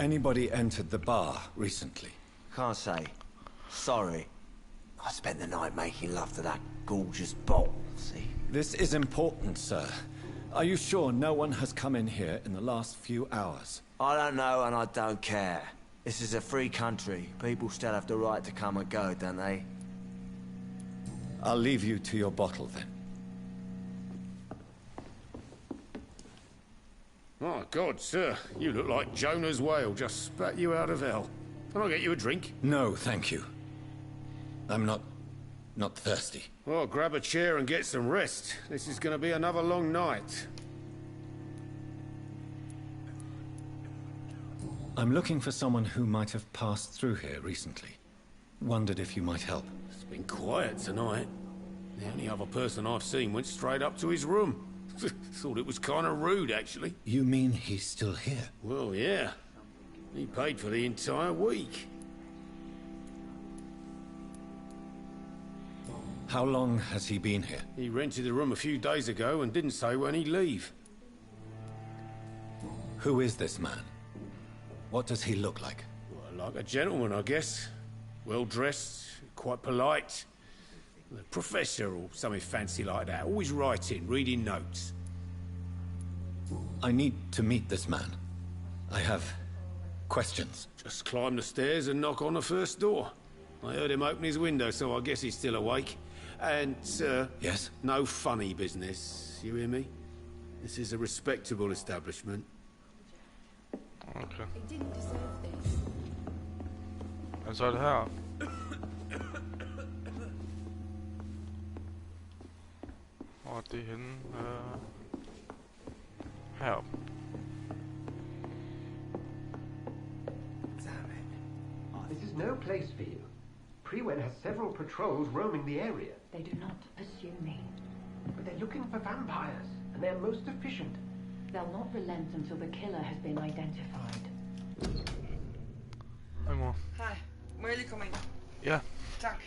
Anybody entered the bar recently? Can't say. Sorry. I spent the night making love to that gorgeous bottle, see? This is important, sir. Are you sure no one has come in here in the last few hours? I don't know and I don't care. This is a free country. People still have the right to come and go, don't they? I'll leave you to your bottle then. My God, sir, you look like Jonah's whale just spat you out of hell. Can I get you a drink? No, thank you. I'm not thirsty. Well, grab a chair and get some rest. This is going to be another long night. I'm looking for someone who might have passed through here recently. Wondered if you might help. It's been quiet tonight. The only other person I've seen went straight up to his room. Thought it was kind of rude, actually. You mean he's still here? Well, yeah. He paid for the entire week. How long has he been here? He rented the room a few days ago and didn't say when he'd leave. Who is this man? What does he look like? Well, like a gentleman, I guess. Well-dressed, quite polite. A professor or something fancy like that. Always writing, reading notes. I need to meet this man. I have questions. Just climb the stairs and knock on the first door. I heard him open his window, so I guess he's still awake. And, sir... Yes? No funny business, you hear me? This is a respectable establishment. Okay. They didn't deserve this. Hvad så er det her? Hvor er det henne? Heroppe. This is no place for you. Prewen has several patrols roaming the area. They do not pursue me. But they're looking for vampires, and they're most efficient. They'll not relent until the killer has been identified. Hej mor. Hej. Må jeg lige komme ind? Ja. Tak.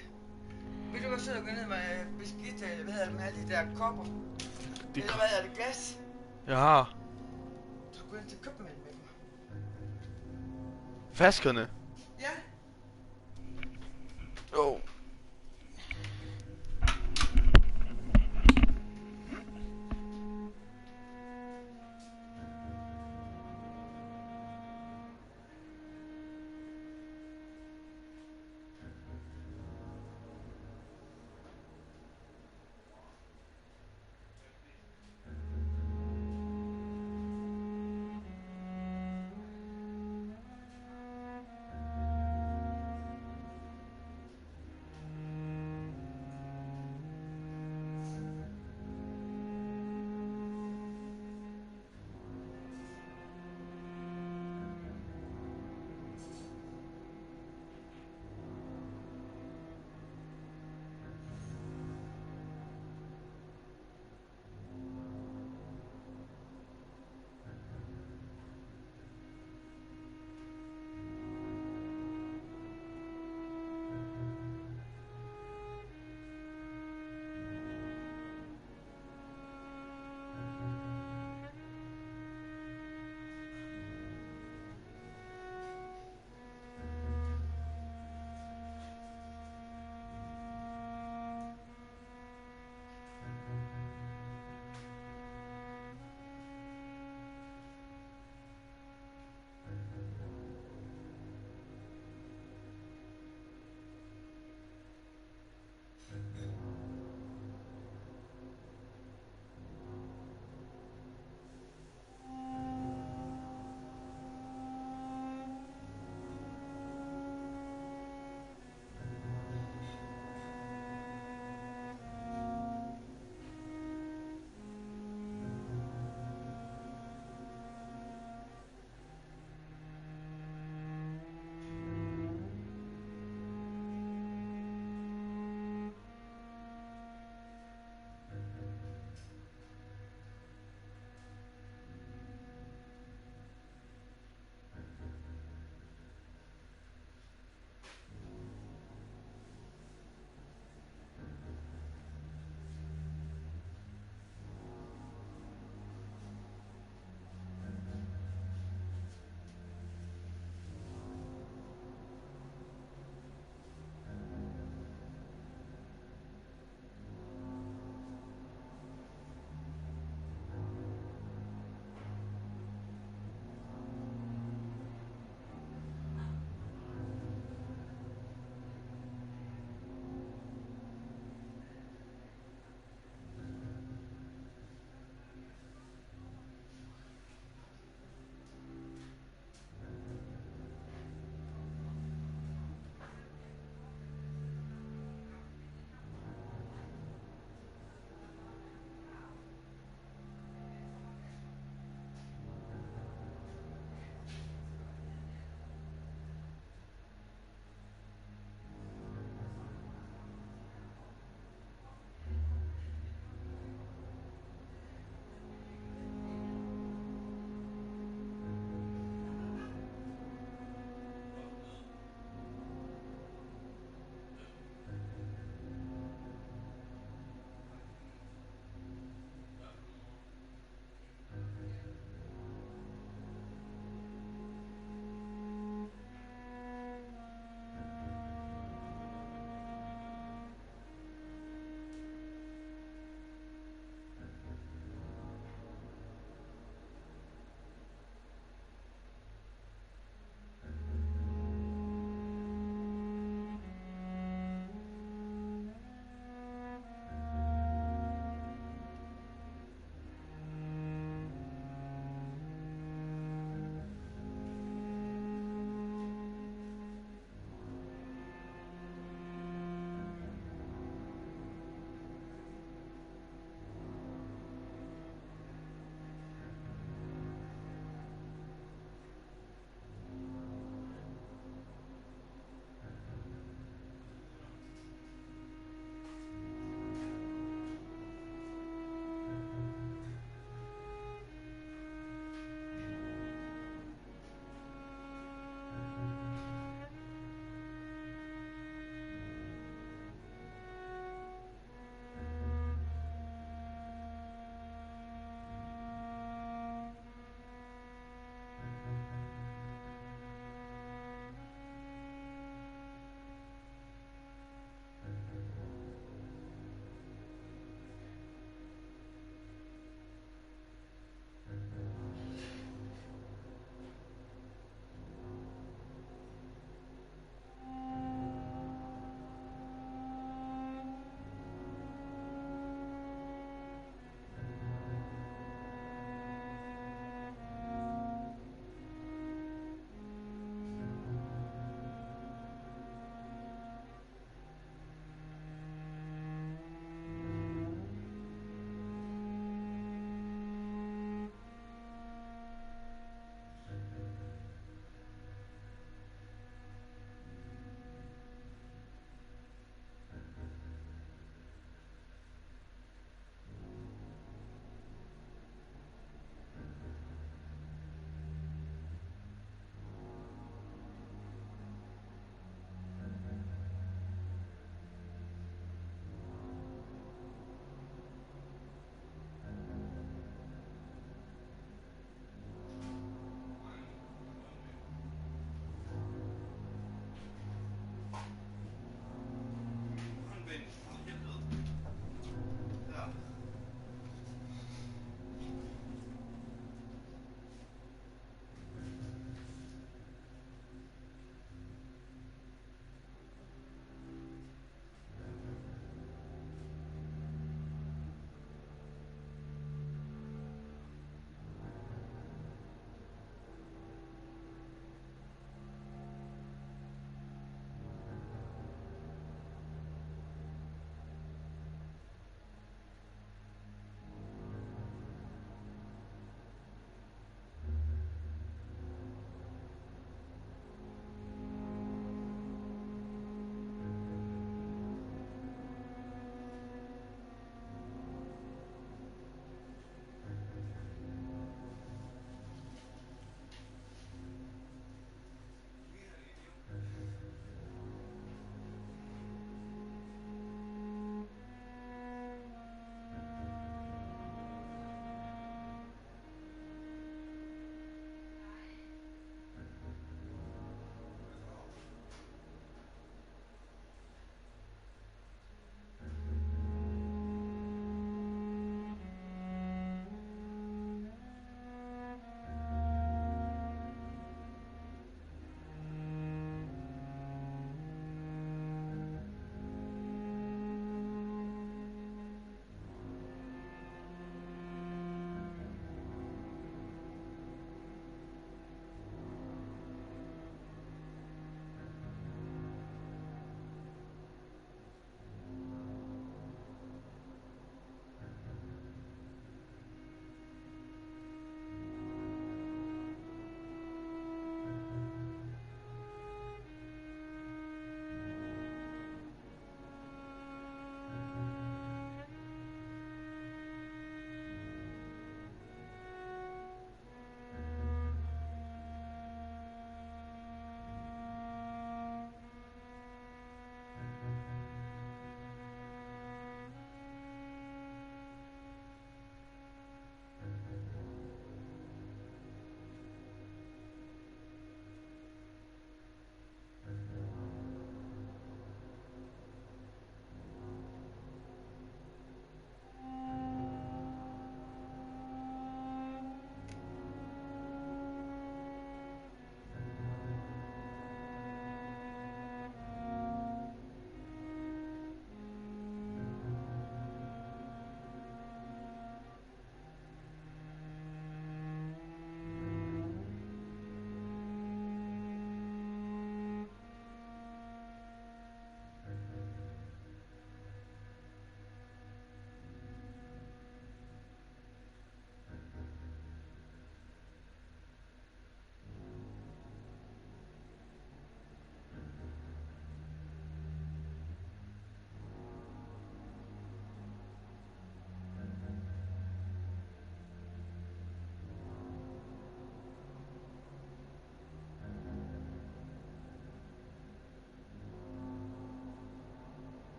Vil du godt sidde og gå ned med beskidt, hvad hedder det, med alle de der kopper? Eller hvad er det, glas? Jeg har. Du skal gå ind til købmanden med mig. Flaskerne. Ja. Jo.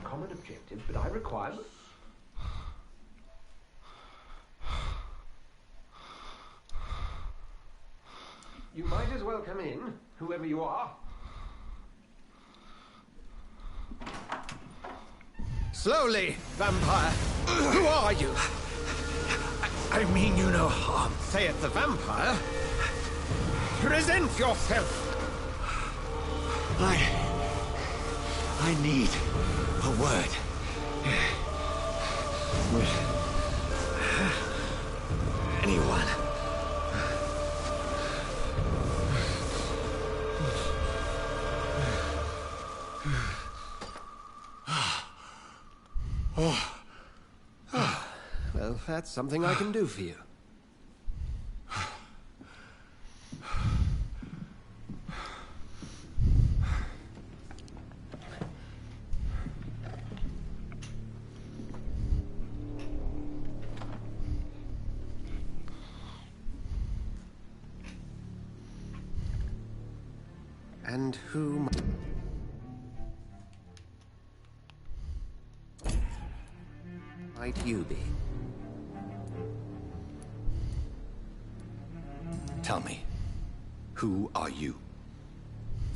a common objective, but I require... You might as well come in, whoever you are. Slowly, vampire. Who are you? I mean you no harm, saith the vampire. Present yourself. I need a word. With anyone. Well, that's something I can do for you. And who might you be? Tell me, who are you?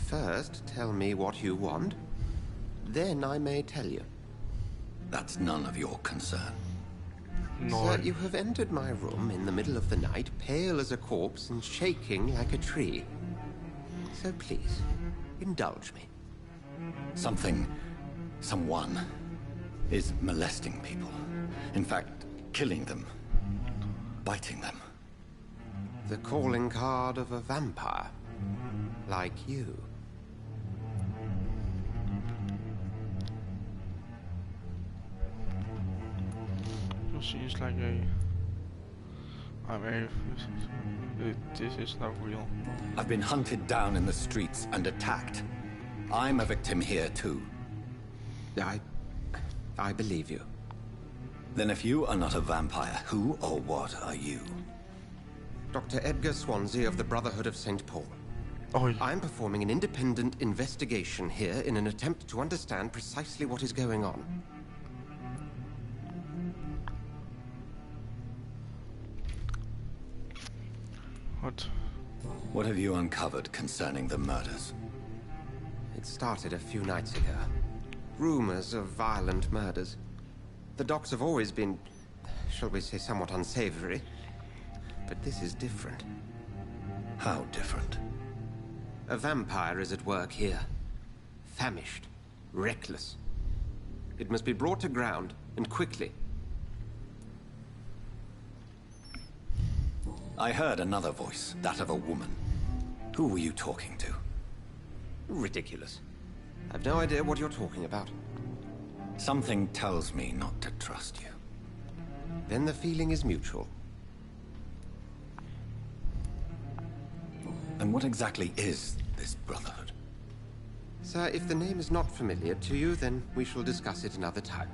First, tell me what you want. Then I may tell you. That's none of your concern. No. Sir, you have entered my room in the middle of the night, pale as a corpse and shaking like a tree. So please, indulge me. Someone is molesting people. In fact, killing them. Biting them. The calling card of a vampire. Like you. Seems like this is not real. I've been hunted down in the streets and attacked. I'm a victim here too. I believe you. Then if you are not a vampire, who or what are you? Dr. Edgar Swansea of the Brotherhood of St. Paul. Oh, I'm performing an independent investigation here in an attempt to understand precisely what is going on. what? What have you uncovered concerning the murders? It started a few nights ago. Rumors of violent murders. The docs have always been, shall we say, somewhat unsavory. But this is different. How different? A vampire is at work here. Famished. Reckless. It must be brought to ground, and quickly. I heard another voice, that of a woman. Who were you talking to? Ridiculous. I've no idea what you're talking about. Something tells me not to trust you. Then the feeling is mutual. And what exactly is this Brotherhood? Sir, if the name is not familiar to you, then we shall discuss it another time.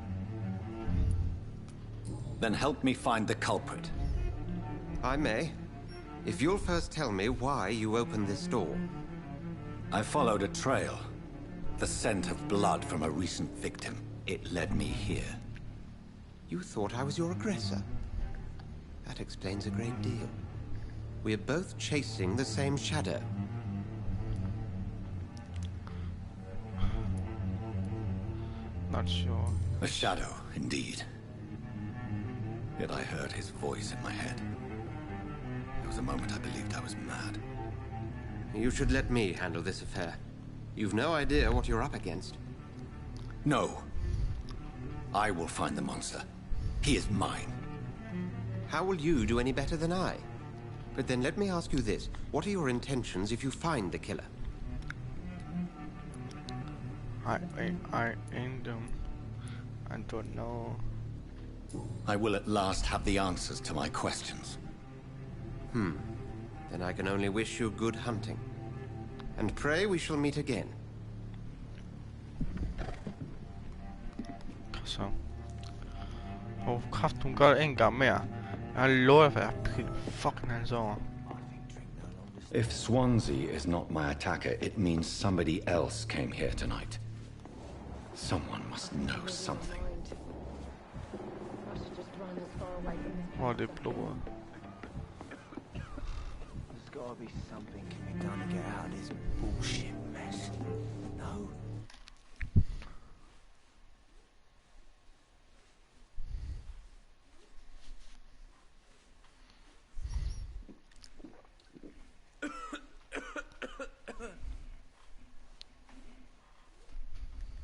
Then help me find the culprit. I may. If you'll first tell me why you opened this door. I followed a trail. The scent of blood from a recent victim. It led me here. You thought I was your aggressor. That explains a great deal. We're both chasing the same shadow. Not sure. A shadow, indeed. Yet I heard his voice in my head. There was a moment I believed I was mad. You should let me handle this affair. You've no idea what you're up against. No. I will find the monster. He is mine. How will you do any better than I? But then let me ask you this. What are your intentions if you find the killer? I don't know. I will at last have the answers to my questions. Then I can only wish you good hunting. And pray we shall meet again. Så. Åh, kraft, hun gør det en gang mere. Jeg lover for, jeg fucking hans over. If Swansea is not my attacker, it means somebody else came here tonight. Someone must know something. I should just run as far away from this. Åh, det är blå. There's gotta be something can be done to get out of this bullshit mess. No?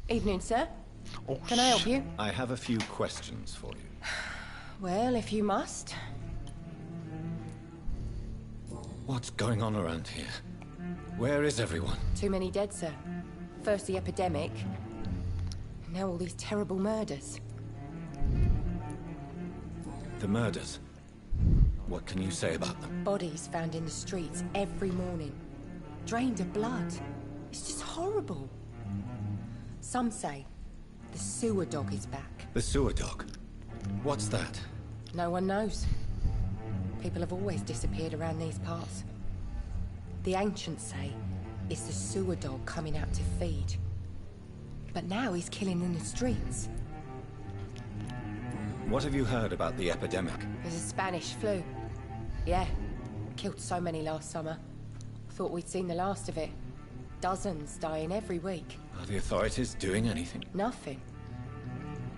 Evening, sir. Oh, Can I help you? I have a few questions for you. Well, if you must. What's going on around here? Where is everyone? Too many dead, sir. First the epidemic, and now all these terrible murders. The murders. What can you say about them? Bodies found in the streets every morning. Drained of blood. It's just horrible. Some say the sewer dog is back. The sewer dog? What's that? No one knows. People have always disappeared around these parts. The ancients say it's the sewer dog coming out to feed. But now he's killing in the streets. What have you heard about the epidemic? There's a Spanish flu. Yeah, killed so many last summer. Thought we'd seen the last of it. Dozens dying every week. Are the authorities doing anything? Nothing.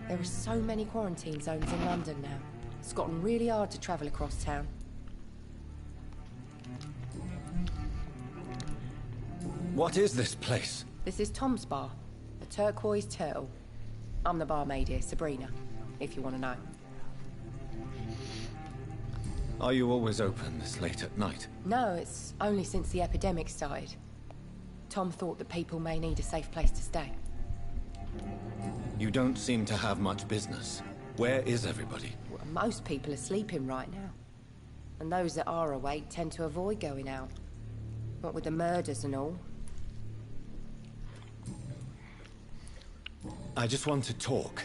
There are so many quarantine zones in London now. It's gotten really hard to travel across town. What is this place? This is Tom's bar, the Turquoise Turtle. I'm the barmaid here, Sabrina, if you want to know. Are you always open this late at night? No, it's only since the epidemic started. Tom thought that people may need a safe place to stay. You don't seem to have much business. Where is everybody? Well, most people are sleeping right now. And those that are awake tend to avoid going out. What with the murders and all. I just want to talk.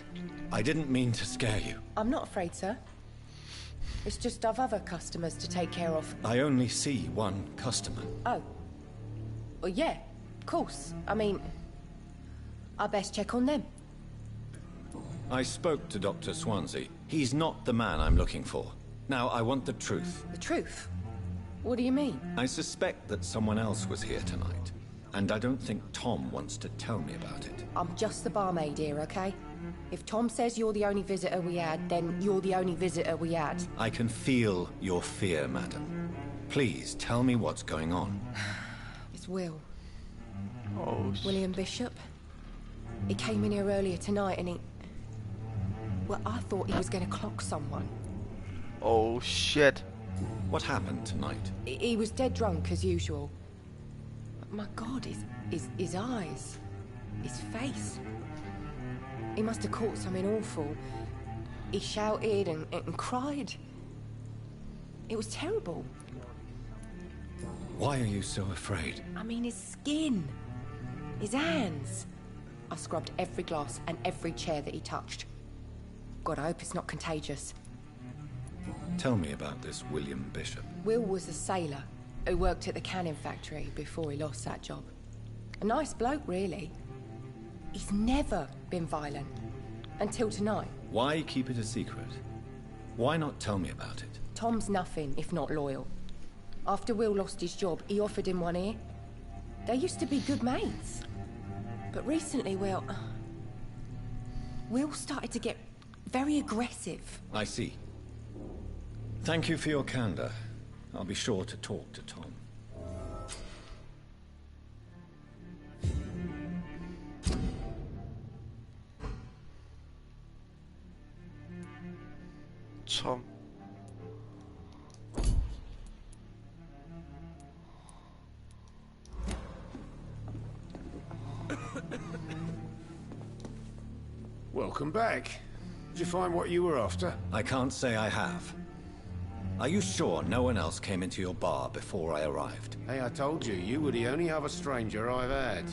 I didn't mean to scare you. I'm not afraid, sir. It's just I've other customers to take care of. I only see one customer. Oh. Well, yeah, of course. I mean, I best check on them. I spoke to Dr. Swansea. He's not the man I'm looking for. Now, I want the truth. The truth? What do you mean? I suspect that someone else was here tonight. And I don't think Tom wants to tell me about it. I'm just the barmaid here, okay? If Tom says you're the only visitor we had, then you're the only visitor we had. I can feel your fear, madam. Please, tell me what's going on. It's Will. Oh, William Bishop. He came in here earlier tonight and he... Well, I thought he was going to clock someone. oh shit. What happened tonight? He was dead drunk, as usual. But my God, his eyes... his face... He must have caught something awful. He shouted and cried. It was terrible. Why are you so afraid? I mean, his skin. His hands. I scrubbed every glass and every chair that he touched. God, I hope it's not contagious. Tell me about this William Bishop. Will was a sailor who worked at the canning factory before he lost that job. A nice bloke, really. He's never been violent. Until tonight. Why keep it a secret? Why not tell me about it? Tom's nothing if not loyal. After Will lost his job, he offered him one ear. They used to be good mates. But recently, Will started to get very aggressive. I see. Thank you for your candor. I'll be sure to talk to Tom. Tom. Welcome back. Did you find what you were after? I can't say I have. Are you sure no one else came into your bar before I arrived? Hey, I told you, you were the only other stranger I've had.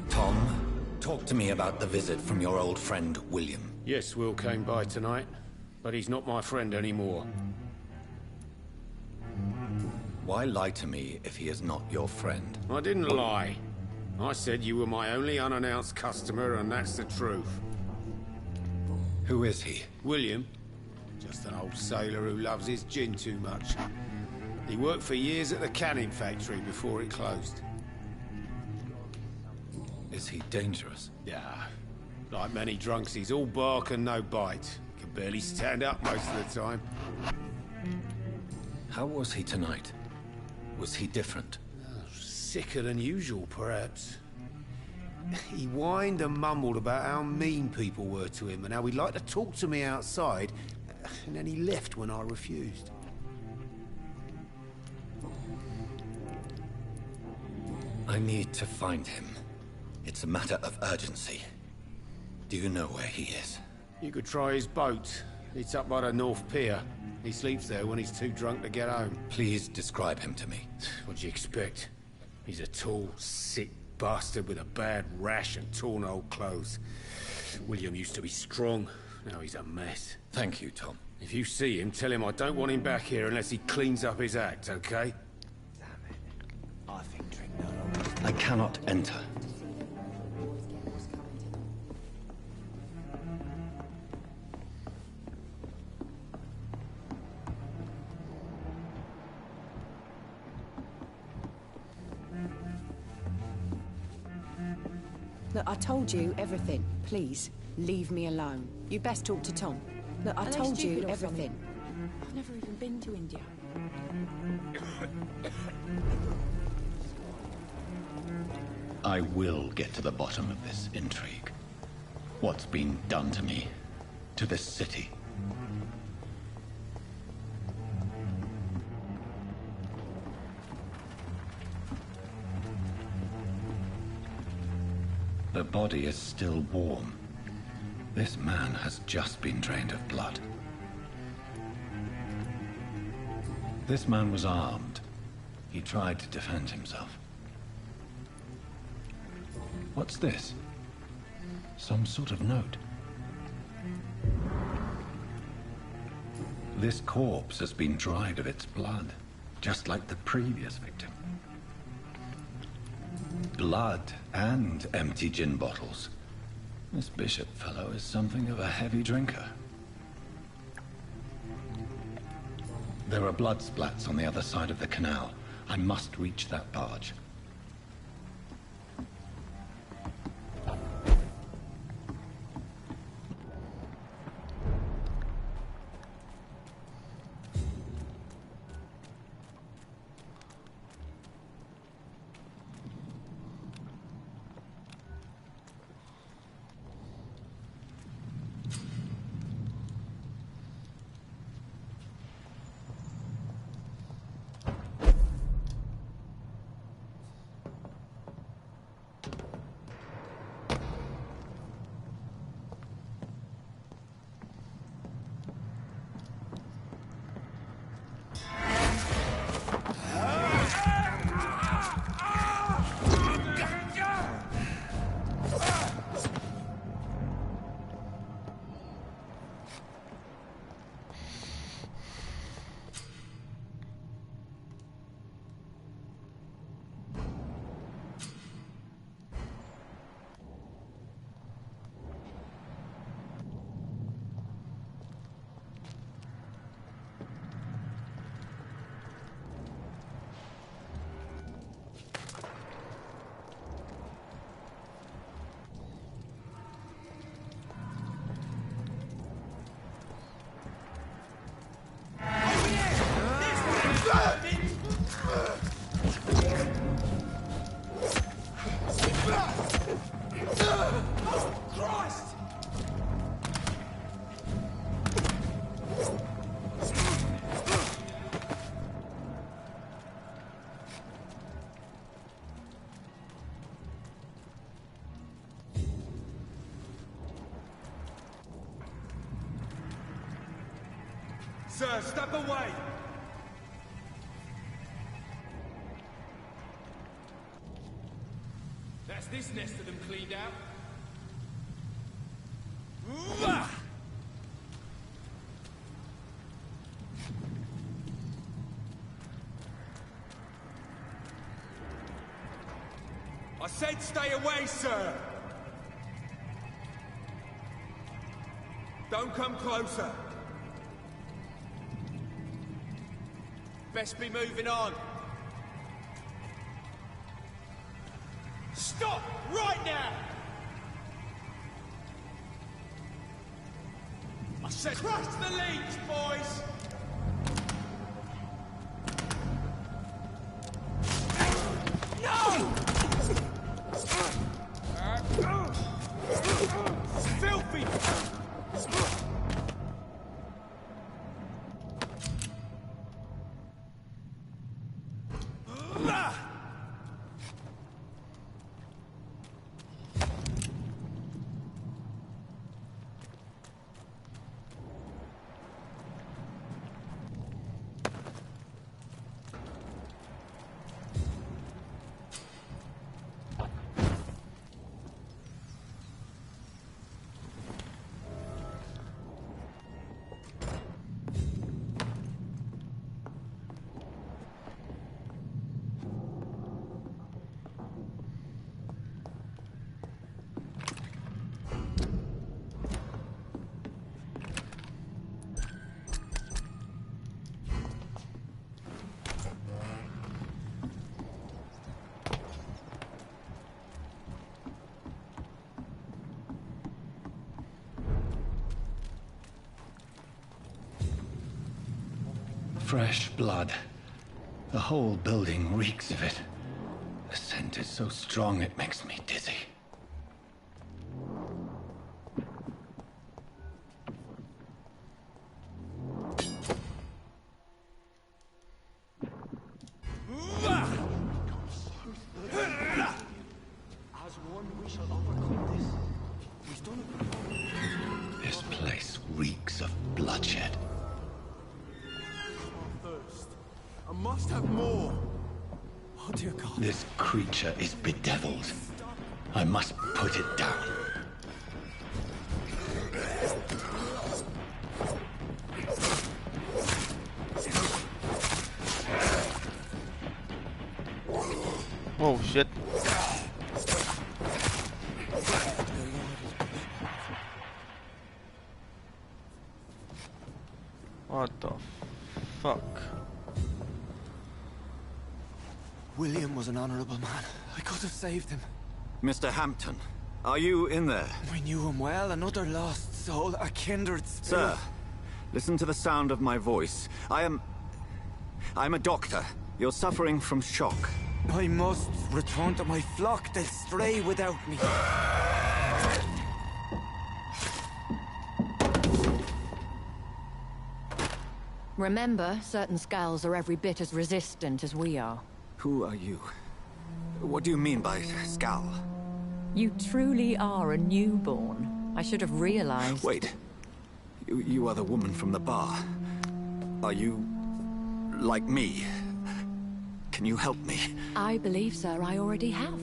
Tom, talk to me about the visit from your old friend, William. Yes, Will came by tonight, but he's not my friend anymore. Why lie to me if he is not your friend? I didn't lie. I said you were my only unannounced customer, and that's the truth. Who is he? William. Just an old sailor who loves his gin too much. He worked for years at the canning factory before it closed. Is he dangerous? Yeah. Like many drunks, he's all bark and no bite. Can barely stand up most of the time. How was he tonight? Was he different? Sicker than usual, perhaps. He whined and mumbled about how mean people were to him and how he'd like to talk to me outside, and then he left when I refused. I need to find him. It's a matter of urgency. Do you know where he is? You could try his boat. It's up by the North Pier. He sleeps there when he's too drunk to get home. Please describe him to me. What do you expect? He's a tall, sick bastard with a bad rash and torn old clothes. William used to be strong. Now he's a mess. Thank you, Tom. If you see him, tell him I don't want him back here unless he cleans up his act, okay? Damn it. I think drink no longer. I cannot enter. Look, I told you everything. Please, leave me alone. You best talk to Tom. Look, I told you everything. I've never even been to India. I will get to the bottom of this intrigue. What's been done to me, to this city. The body is still warm. This man has just been drained of blood. This man was armed. He tried to defend himself. What's this? Some sort of note. This corpse has been dried of its blood, just like the previous victim. Blood and empty gin bottles. This Bishop fellow is something of a heavy drinker. There are blood splats on the other side of the canal. I must reach that barge. Sir, step away! That's this nest of them cleaned out. I said stay away, sir! Don't come closer. Best be moving on. Stop! Right now! I said crush the leech, boys! No! Filthy! Fresh blood. The whole building reeks of it. The scent is so strong it makes me dizzy. As one, we shall overcome this. We've done it. This place reeks of bloodshed. I must have more. Oh dear God. This creature is bedeviled. I must put it down. Oh shit. What the fuck? William was an honorable man. I could have saved him. Mr. Hampton, are you in there? I knew him well, another lost soul, a kindred spirit. Sir, listen to the sound of my voice. I'm a doctor. You're suffering from shock. I must return to my flock. They'll stray without me. Remember, certain skulls are every bit as resistant as we are. Who are you? What do you mean by Skal? You truly are a newborn. I should have realized. Wait. You are the woman from the bar. Are you like me? Can you help me? I believe, sir, I already have.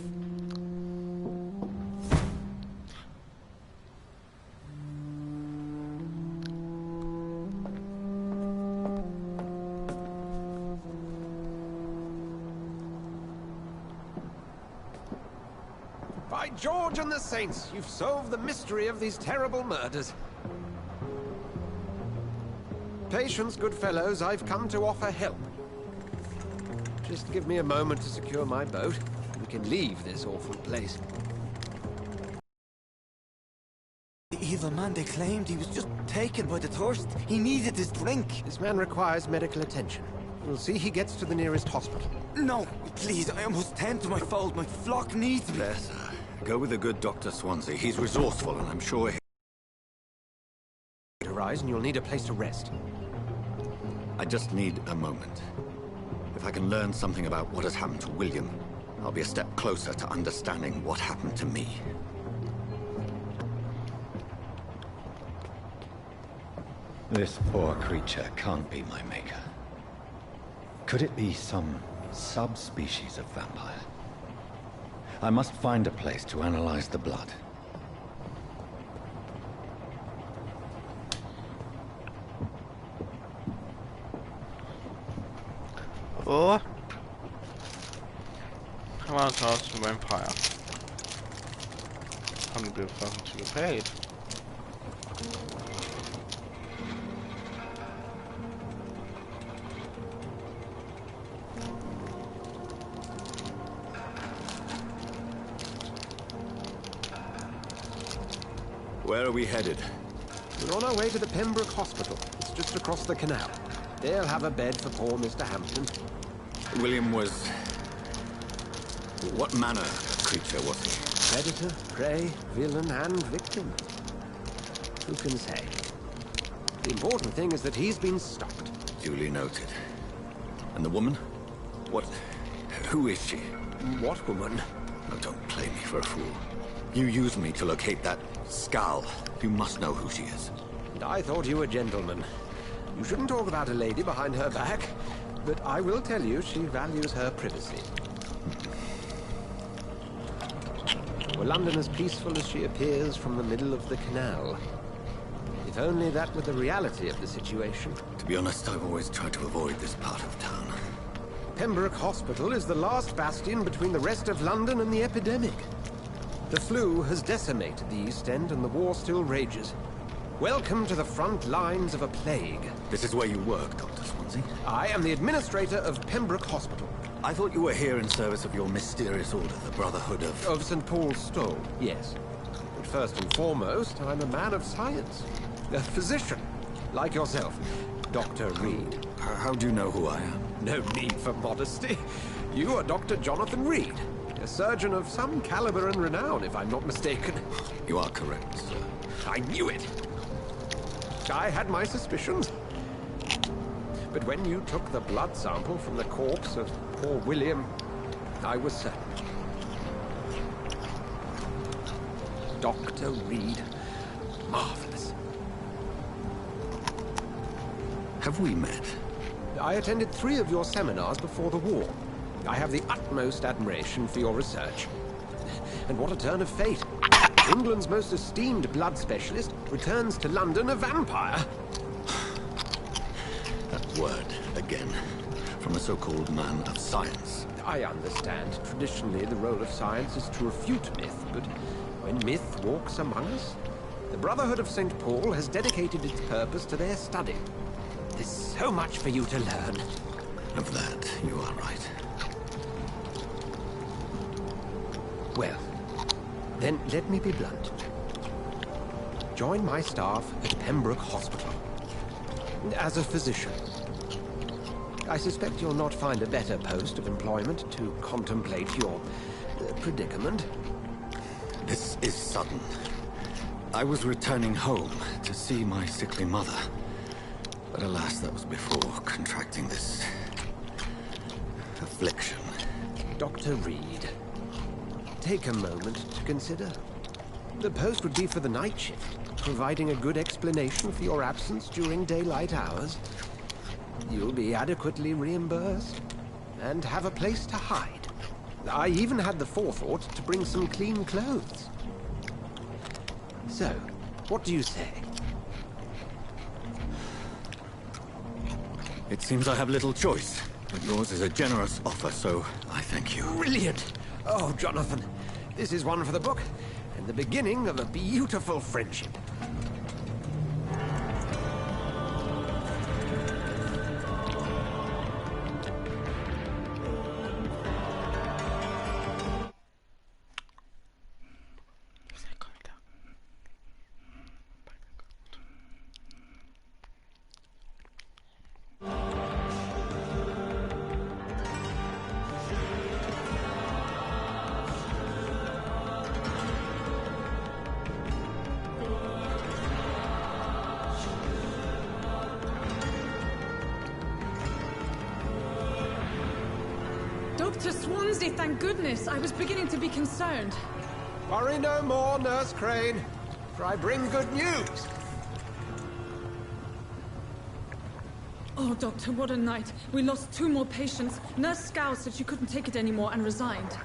By George and the Saints, you've solved the mystery of these terrible murders. Patience, good fellows, I've come to offer help. Just give me a moment to secure my boat. We can leave this awful place. The evil man, they claimed he was just taken by the thirst. He needed his drink. This man requires medical attention. We'll see he gets to the nearest hospital. No, please, I must tend to my fold. My flock needs me. There, sir. Go with the good Dr. Swansea. He's resourceful, and I'm sure He'll arise, and you'll need a place to rest. I just need a moment. If I can learn something about what has happened to William, I'll be a step closer to understanding what happened to me. This poor creature can't be my maker. Could it be some subspecies of vampire? I must find a place to analyze the blood. Oh, come on, toss the vampire. Han blev fucking psykopat. Where are we headed? We're on our way to the Pembroke Hospital. It's just across the canal. They'll have a bed for poor Mr. Hampton. William was... What manner of creature was he? Predator, prey, villain, and victim. Who can say? The important thing is that he's been stopped. Duly noted. And the woman? What... Who is she? What woman? Oh, don't play me for a fool. You used me to locate that skull. You must know who she is. And I thought you a gentleman. You shouldn't talk about a lady behind her back, but I will tell you she values her privacy. Were London as peaceful as she appears from the middle of the canal? If only that were the reality of the situation. To be honest, I've always tried to avoid this part of town. Pembroke Hospital is the last bastion between the rest of London and the epidemic. The flu has decimated the East End and the war still rages. Welcome to the front lines of a plague. This is where you work, Dr. Swansea? I am the administrator of Pembroke Hospital. I thought you were here in service of your mysterious order, the Brotherhood of... Of St. Paul's Stole, yes. But first and foremost, I'm a man of science. A physician, like yourself, Dr. Reed. How do you know who I am? No need for modesty. You are Dr. Jonathan Reed, a surgeon of some caliber and renown, if I'm not mistaken. You are correct, sir. I knew it. I had my suspicions. But when you took the blood sample from the corpse of poor William, I was certain. Dr. Reed. Marvelous. Have we met? I attended 3 of your seminars before the war. I have the utmost admiration for your research. And what a turn of fate. England's most esteemed blood specialist returns to London a vampire. That word, again, from a so-called man of science. I understand. Traditionally, the role of science is to refute myth, but when myth walks among us, the Brotherhood of St. Paul has dedicated its purpose to their study. There's so much for you to learn. Of that, you are right. Well, then let me be blunt. Join my staff at Pembroke Hospital. As a physician. I suspect you'll not find a better post of employment to contemplate your predicament. This is sudden. I was returning home to see my sickly mother. But alas, that was before contracting this... affliction. Dr. Reed, take a moment to consider. The post would be for the night shift, providing a good explanation for your absence during daylight hours. You'll be adequately reimbursed and have a place to hide. I even had the forethought to bring some clean clothes. So, what do you say? It seems I have little choice, but yours is a generous offer, so I thank you. Brilliant! Oh, Jonathan, this is one for the book, and the beginning of a beautiful friendship. Dr. Swansea, thank goodness. I was beginning to be concerned. Worry no more, Nurse Crane, for I bring good news. Oh, Doctor, what a night. We lost 2 more patients. Nurse Scow said she couldn't take it anymore and resigned.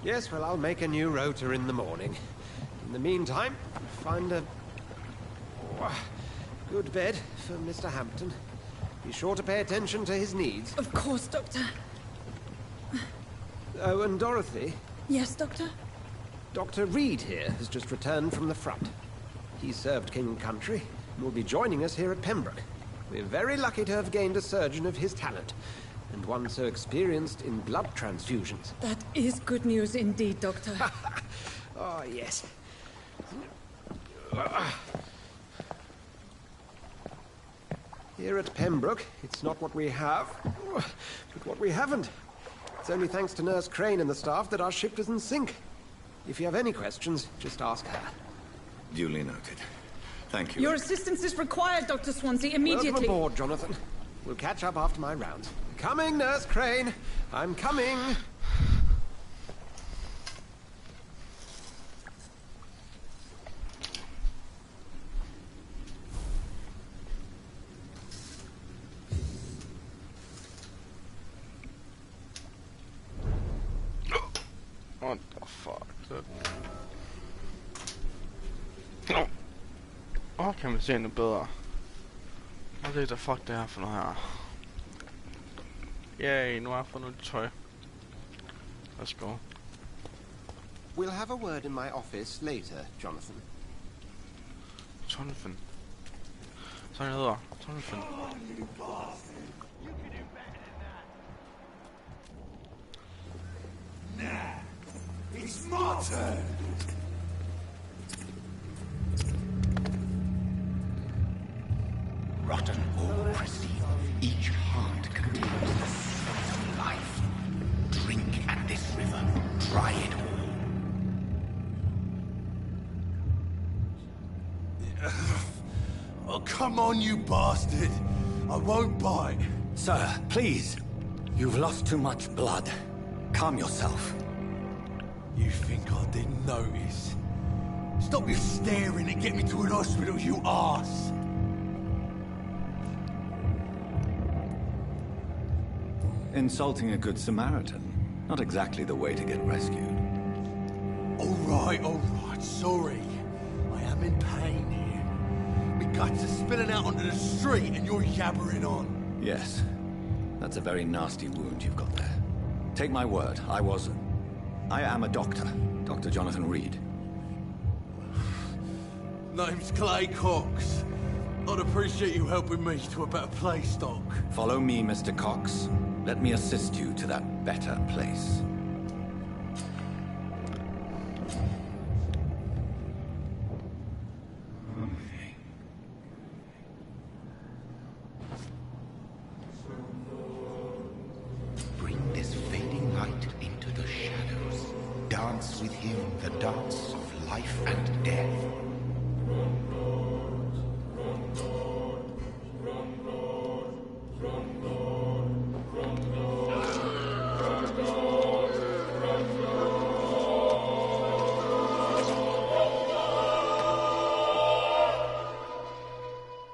Yes, well, I'll make a new rota in the morning. In the meantime, find a good bed for Mr. Hampton. Be sure to pay attention to his needs. Of course, Doctor. Oh, and Dorothy, Yes, Doctor? Dr. Reed here has just returned from the front. He served King and Country and will be joining us here at Pembroke. We're very lucky to have gained a surgeon of his talent, and one so experienced in blood transfusions. That is good news indeed, Doctor. Oh, yes. Here at Pembroke, it's not what we have, but what we haven't. It's only thanks to Nurse Crane and the staff that our ship doesn't sink. If you have any questions, just ask her. Duly noted. Thank you. Your assistance is required, Dr. Swansea, immediately. Welcome aboard, Jonathan. We'll catch up after my rounds. Coming, Nurse Crane. I'm coming. What the fuck, dude? Åh, kan vi se noget bedre? Hvad er det, der fuck det her for noget her? Yay, nu har jeg fået noget tøj. Let's go. We'll have a word in my office later, Jonathan. Jonathan. Sådan hedder Jonathan. It's my turn! Rotten or pristine, each heart contains the source of life. Drink at this river, try it all. Oh, come on, you bastard! I won't bite. Sir, please. You've lost too much blood. Calm yourself. You think I didn't notice? Stop your staring and get me to an hospital, you arse! Insulting a good Samaritan. Not exactly the way to get rescued. All right, sorry. I am in pain here. My guts are spilling out onto the street and you're yabbering on. Yes. That's a very nasty wound you've got there. Take my word, I am a doctor. Dr. Jonathan Reed. Name's Clay Cox. I'd appreciate you helping me to a better place, Doc. Follow me, Mr. Cox. Let me assist you to that better place. Bring this fading light into the shadows. Dance with him the dance of life and death.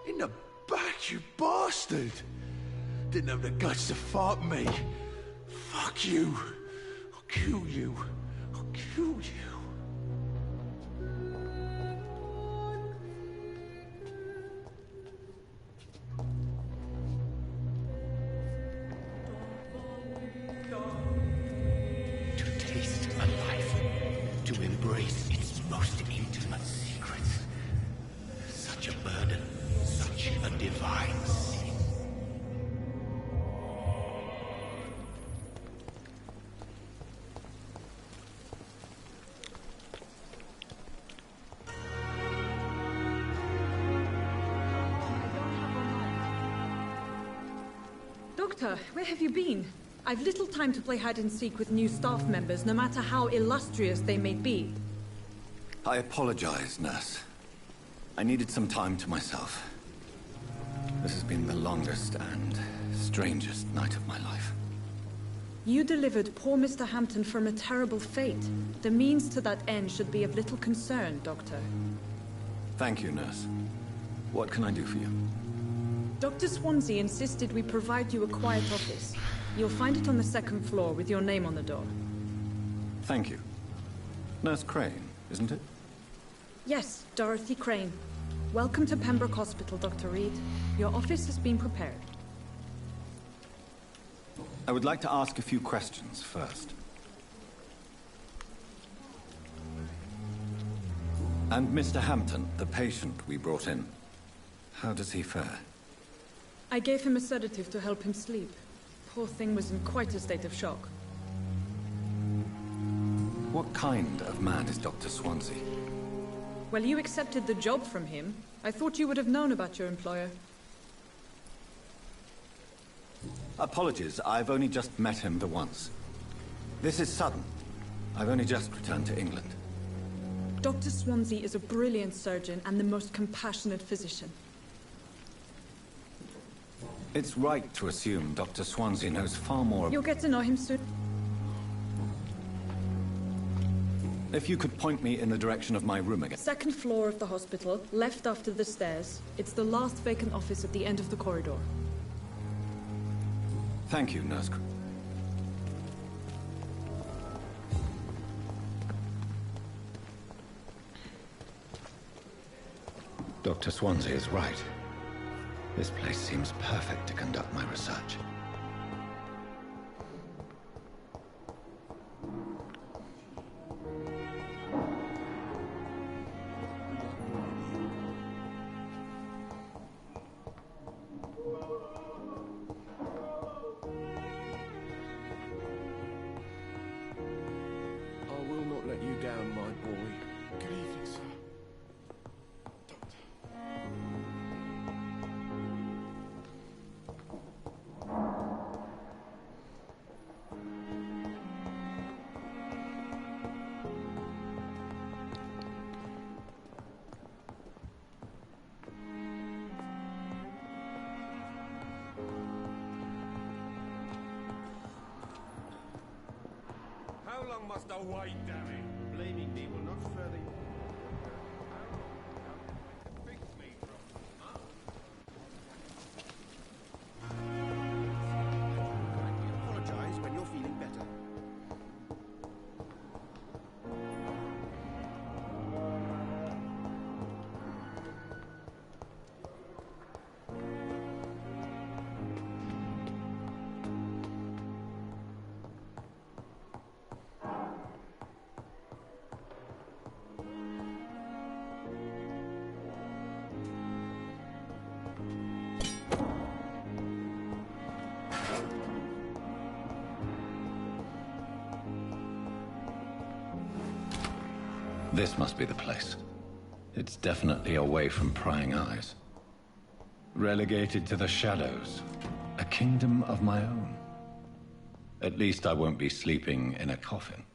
In the back, you bastard! Didn't have the guts to fight me. Fuck you. I'll kill you. I'll kill you. To taste a life, to embrace its most intimate secrets. Such a burden, such a divine sin. Doctor, where have you been? I've little time to play hide and seek with new staff members, no matter how illustrious they may be. I apologize, nurse. I needed some time to myself. This has been the longest and strangest night of my life. You delivered poor Mr. Hampton from a terrible fate. The means to that end should be of little concern, Doctor. Thank you, nurse. What can I do for you? Dr. Swansea insisted we provide you a quiet office. You'll find it on the second floor with your name on the door. Thank you. Nurse Crane, isn't it? Yes, Dorothy Crane. Welcome to Pembroke Hospital, Dr. Reed. Your office has been prepared. I would like to ask a few questions first. And Mr. Hampton, the patient we brought in, how does he fare? I gave him a sedative to help him sleep. Poor thing was in quite a state of shock. What kind of man is Dr. Swansea? Well, you accepted the job from him. I thought you would have known about your employer. Apologies, I've only just met him the once. This is sudden. I've only just returned to England. Dr. Swansea is a brilliant surgeon and the most compassionate physician. It's right to assume Dr. Swansea knows far more. You'll get to know him soon. If you could point me in the direction of my room again. Second floor of the hospital, left after the stairs. It's the last vacant office at the end of the corridor. Thank you, Nurse. Dr. Swansea is right. This place seems perfect to conduct my research. I will not let you down, my boy. Good evening, sir. Doctor. How long must I wait, damn it? Blaming me will not further you. Fix me from, huh? Apologize when you're feeling better. This must be the place. It's definitely away from prying eyes. Relegated to the shadows. A kingdom of my own. At least I won't be sleeping in a coffin.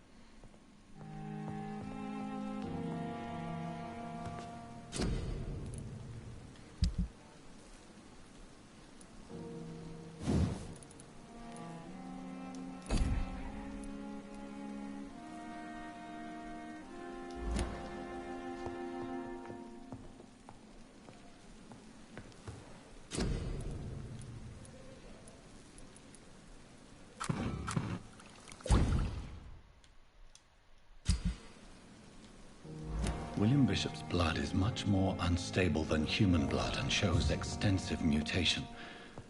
William Bishop's blood is much more unstable than human blood and shows extensive mutation.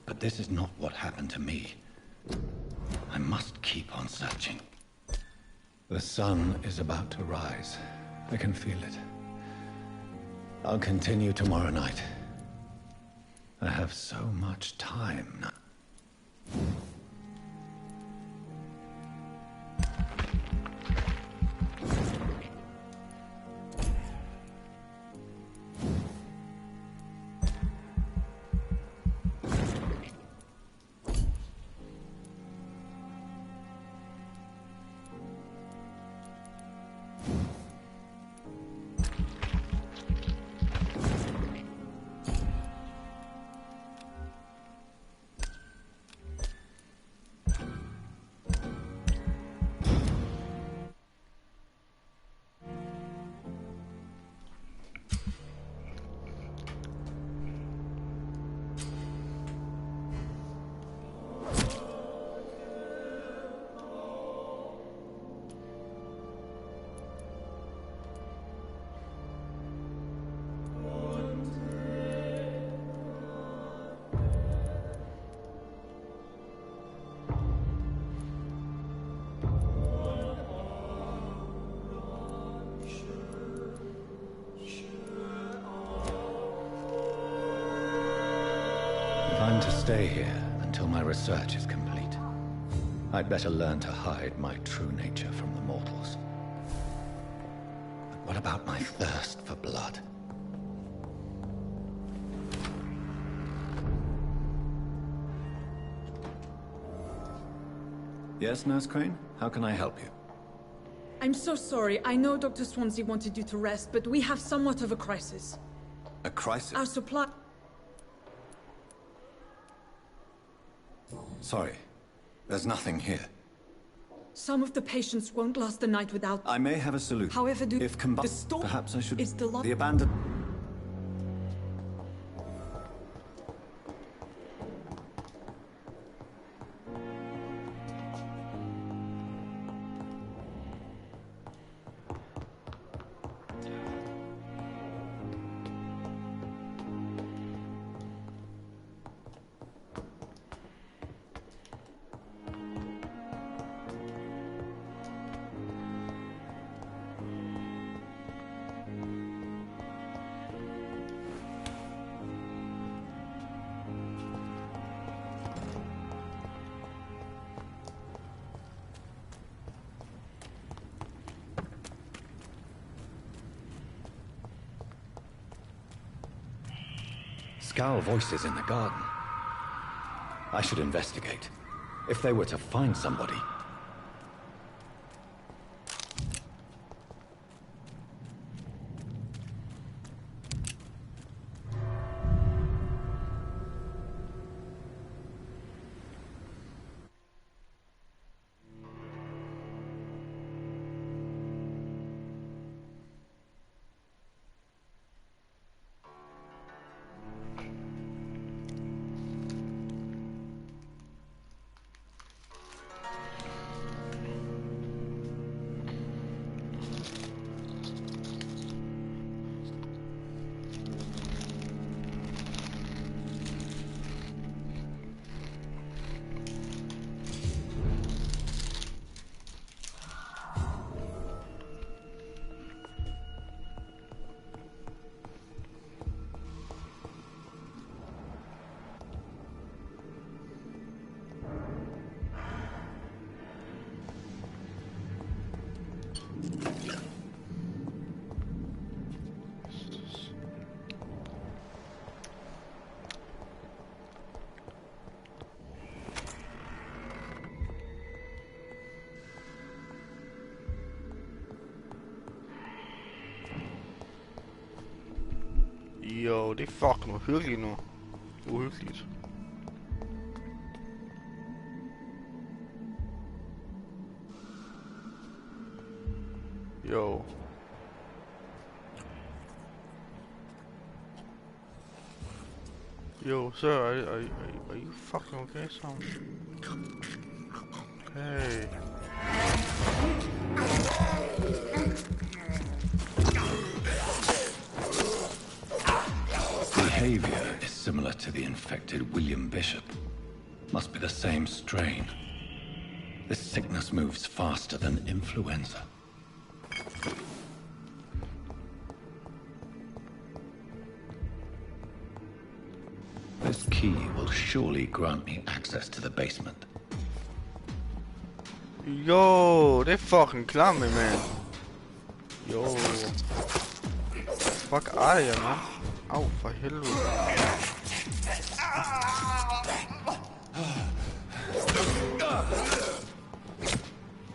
But this is not what happened to me. I must keep on searching. The sun is about to rise. I can feel it. I'll continue tomorrow night. I have so much time now. plan to stay here until my research is complete. I'd better learn to hide my true nature from the mortals. But what about my thirst for blood? Yes, Nurse Crane? How can I help you? I'm so sorry. I know Dr. Swansea wanted you to rest, but we have somewhat of a crisis. A crisis? Our supply... Sorry. There's nothing here. Some of the patients won't last the night without... I may have a solution. However, if combined, the store perhaps I should... is the abandoned... Scowl voices in the garden. I should investigate. If they were to find somebody... Jo, det er fucking uhyggeligt nu. Uhyggeligt. Jo. Yo, sir, are you fucking okay, son? Hey. Behavior is similar to the infected William Bishop. Must be the same strain. This sickness moves faster than influenza. This key will surely grant me access to the basement. Yo, det er fucking klamme, man. Yo. Fuck er det, man? Au, for helvede.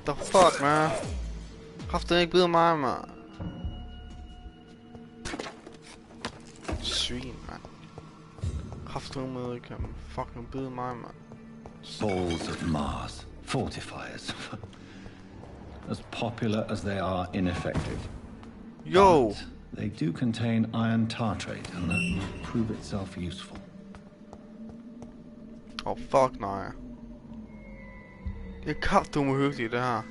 The fuck, man? Kræfter ikke bider mig, man. Svin, man. Kræfter med ikke fucking bide mig, man. Balls of Mars, fortifiers. As popular as they are ineffective. Yo! But they do contain iron tartrate, and that might prove itself useful. Oh, fuck nej. Det er kraftedeme uhyggeligt, det her.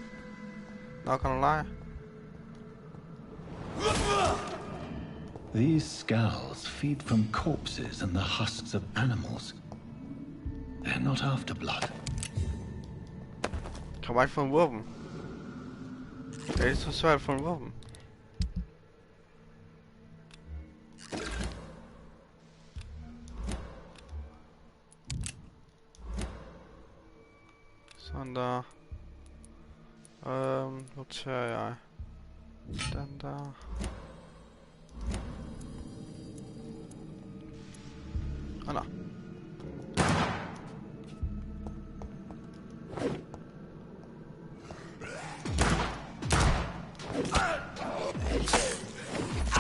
Not gonna lie. These skulls feed from corpses and the husks of animals. They're not after blood. Kan man ikke få en våben? Det er så svært at få en våben. han der. Nu tager jeg den der. Ah, nej.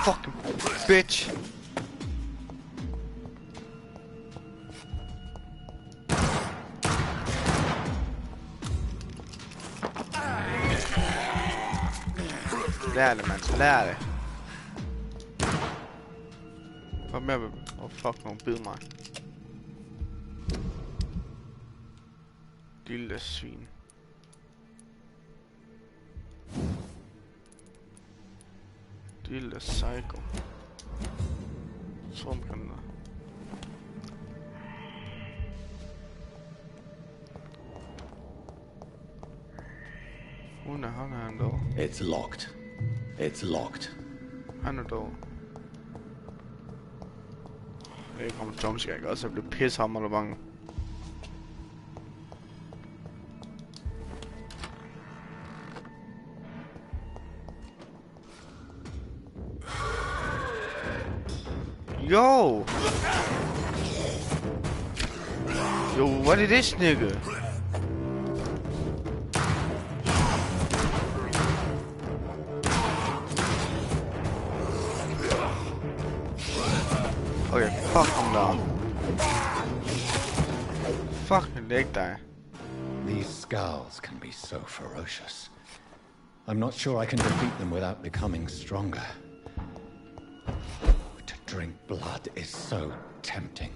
Fucking bitch. Lær det, man. Lær det. Kom med. Åh, fuck, nogen bid mig. Lille svin. Lille psycho. Som kan der. Hun er han dog. It's locked. It's locked. Han er dog. Det kommer jumpscare, ikke også? Jeg bliver pissehammerende bange. Yo! Yo, what is this nigga? Okay, fuck ham der. Fucking læg dig. These scowls can be so ferocious. I'm not sure I can defeat them without becoming stronger. To drink blood is so tempting.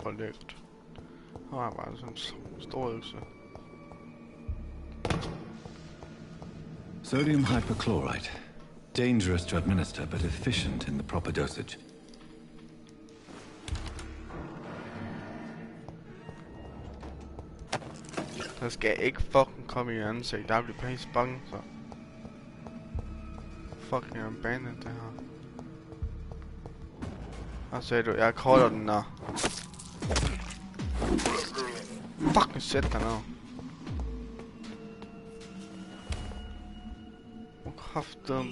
For lækkert. Nu har jeg bare sådan en stor økse. Sodium hypochlorite. Dangerous to administer, but efficient in the proper dosage. Der skal ikke fucking komme i ansigt. Der bliver pænt bange, så. Fucking jeg er banet det her. Hvad sagde du? Jeg kolder den der. Fucking sæt dig ned. Og kraftedeme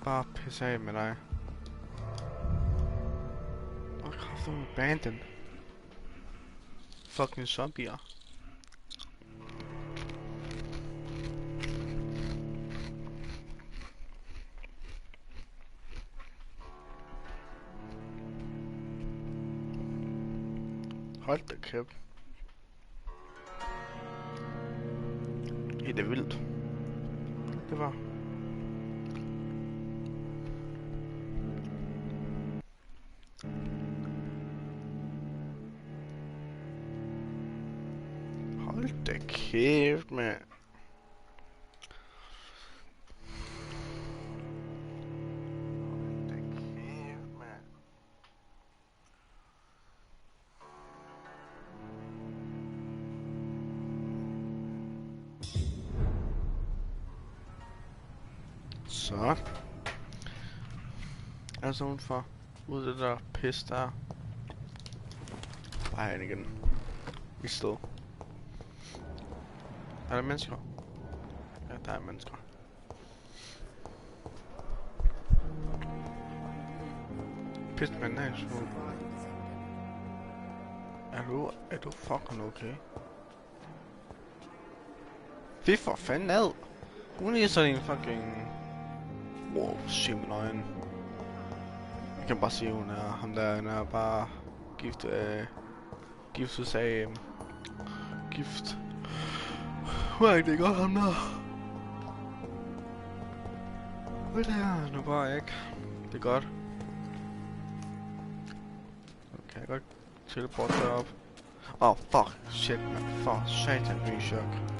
bare pisse af med dig. Og kraftedeme bane den. Fucking zombier. Hold da kæft. Det er vildt. Det var. Hold da kæft, mand. Så. Altså udenfor. Ud det der pis der. Bare herinde igen. Vi stod. Er der mennesker? Ja, der er mennesker. Pis med nice. Er du fucking okay? Fy for fanden ad. Hun er sådan en fucking... Wow, syg nøgen. Jeg kan bare sige, hun er ham der, han er bare gift af giftes af gift. Nej, det er godt ham der. Hvad det her? Nu bare ikke. Det er godt. Okay, jeg kan godt teleporte derop. Oh fuck, shit man. For satan, ny chok.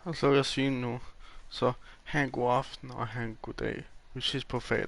Og så vil jeg sige nu, så have en god aften og have en god dag. Vi ses på fredag.